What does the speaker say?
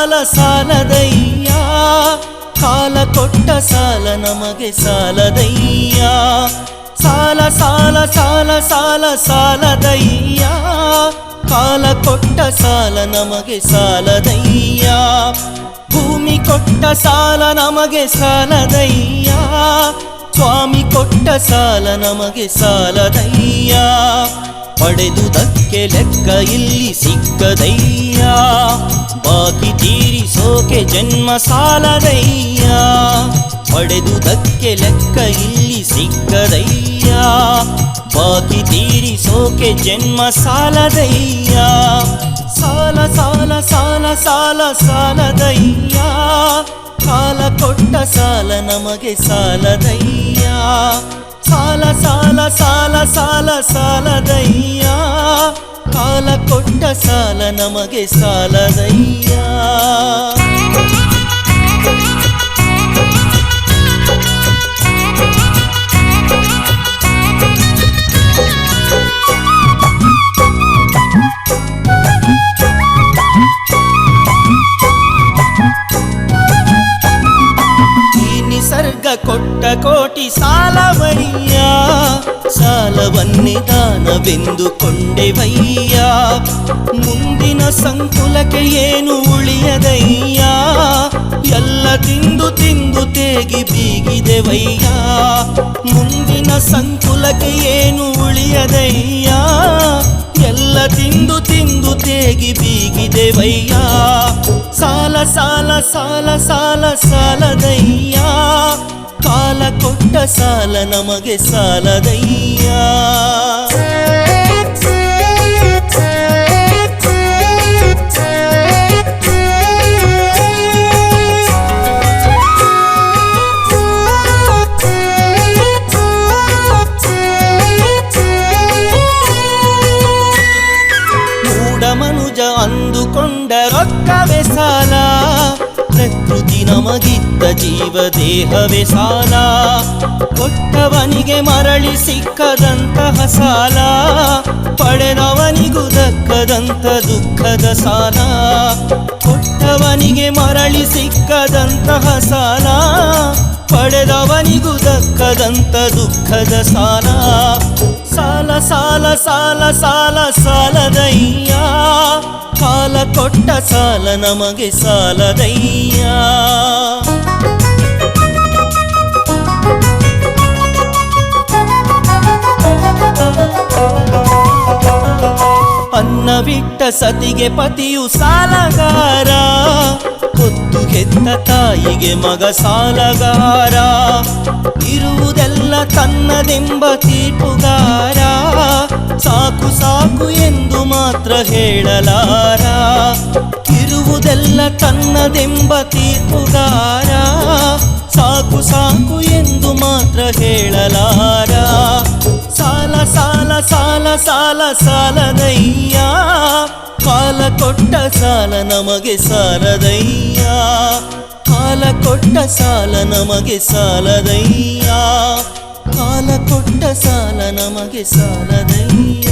ಸಾಲ ಸಾಲದಯ್ಯ ಕಾಲ ಕೊಟ್ಟ ಸಾಲ ನಮಗೆ ಸಾಲದಯ್ಯ ಸಾಲ ಸಾಲ ಸಾಲ ಸಾಲ ಸಾಲದಯ್ಯ ಕಾಲ ಕೊಟ್ಟ ಸಾಲ ನಮಗೆ ಸಾಲದಯ್ಯ ಭೂಮಿ ಕೊಟ್ಟ ಸಾಲ ನಮಗೆ ಸಾಲದಯ್ಯ ಸ್ವಾಮಿ ಕೊಟ್ಟ ಸಾಲ ನಮಗೆ ಸಾಲದಯ್ಯ ಪಡೆದುದಕ್ಕೆ ಲೆಕ್ಕ ಇಲ್ಲಿ ಸಿಕ್ಕದಯ್ಯ ಬಾಕಿ ತೀರಿಸೋಕೆ ಜನ್ಮ ಸಾಲದಯ್ಯ ಪಡೆದುದಕ್ಕೆ ಲೆಕ್ಕ ಇಲ್ಲಿ ಸಿಕ್ಕದಯ್ಯ ಬಾಕಿ ತೀರಿಸೋಕೆ ಜನ್ಮ ಸಾಲದಯ್ಯ ಸಾಲ ಸಾಲ ಸಾಲ ಸಾಲ ಸಾಲದಯ್ಯ ಕಾಲ ಕೊಟ್ಟ ಸಾಲ ನಮಗೆ ಸಾಲದಯ್ಯ ಸಾಲ ಸಾಲ ಸಾಲ ಸಾಲ ಸಾಲದಯ್ಯ ಕಾಲ ಕೊಟ್ಟ ಸಾಲ ನಮಗೆ ಸಾಲದಯ್ಯ ನಿಸರ್ಗ ಕೊಟ್ಟ ಕೋಟಿ ಸಾಲವಯ್ಯ ಸಾಲವನ್ನೇ ದಾನವೆಂದು ಕೊಂಡೆವಯ್ಯ ಮುಂದಿನ ಸಂಕುಲಕ್ಕೆ ಏನು ಉಳಿಯದಯ್ಯ ಎಲ್ಲ ತಿಂದು ತಿಂದು ತೇಗಿ ಬೀಗಿದೆವಯ್ಯ ಮುಂದಿನ ಸಂಕುಲಕ್ಕೆ ಏನು ಉಳಿಯದಯ್ಯ ಎಲ್ಲ ತಿಂದು ತಿಂದು ತೇಗಿ ಬೀಗಿದೆವಯ್ಯ ಸಾಲ ಸಾಲ ಸಾಲ ಸಾಲ ಸಾಲದಯ್ಯ ಕಾಲ ಕೊಟ್ಟ ಸಾಲ ನಮಗೆ ಸಾಲದಯ್ಯ ಮನುಜ ಅಂದುಕೊಂಡ ರೊಕ್ಕವೇ ಸಾಲ ಪ್ರಕೃತಿ ನಮಗಿದ್ದ ಜೀವ ದೇಹವೇ ಸಾಲ ಕೊಟ್ಟವನಿಗೆ ಮರಳಿ ಸಿಕ್ಕದಂತಹ ಸಾಲ ಪಡೆದವನಿಗೂ ದಕ್ಕದಂತ ದುಃಖದ ಸಾಲ ಕೊಟ್ಟವನಿಗೆ ಮರಳಿ ಸಿಕ್ಕದಂತಹ ಸಾಲ ಪಡೆದವನಿಗೂ ದಕ್ಕದಂತ ದುಃಖದ ಸಾಲ ಸಾಲ ಸಾಲ ಸಾಲ ಸಾಲ ಸಾಲದಯ್ಯ ಕಾಲ ಕೊಟ್ಟ ಸಾಲ ನಮಗೆ ಸಾಲದಯ್ಯ ಅನ್ನವಿಟ್ಟ ಸತಿಗೆ ಪತಿಯು ಸಾಲಗಾರ ಹೊತ್ತು ಹೆತ್ತ ತಾಯಿಗೆ ಮಗ ಸಾಲಗಾರ ಇರುವುದೆಲ್ಲ ತನ್ನದೆಂಬ ತೀರ್ಪುಗಾರ ಸಾಕು ಸಾಕು ಎಂದು ಮಾತ್ರ ಹೇಳಲಾರ ಇರುವುದೆಲ್ಲ ತನ್ನದೆಂಬ ತೀರ್ಪುಗಾರ ಸಾಕು ಸಾಕು ಎಂದು ಮಾತ್ರ ಹೇಳಲಾರ ಸಾಲ ಸಾಲ ಸಾಲ ಸಾಲ ಸಾಲದಯ್ಯ ಕಾಲ ಕೊಟ್ಟ ಸಾಲ ನಮಗೆ ಸಾಲದಯ್ಯ ಕಾಲ ಕೊಟ್ಟ ಸಾಲ ನಮಗೆ ಸಾಲದಯ್ಯ ಕಾಲ ಕೊಟ್ಟ ಸಾಲ ನಮಗೆ ಸಾಲದಯ್ಯ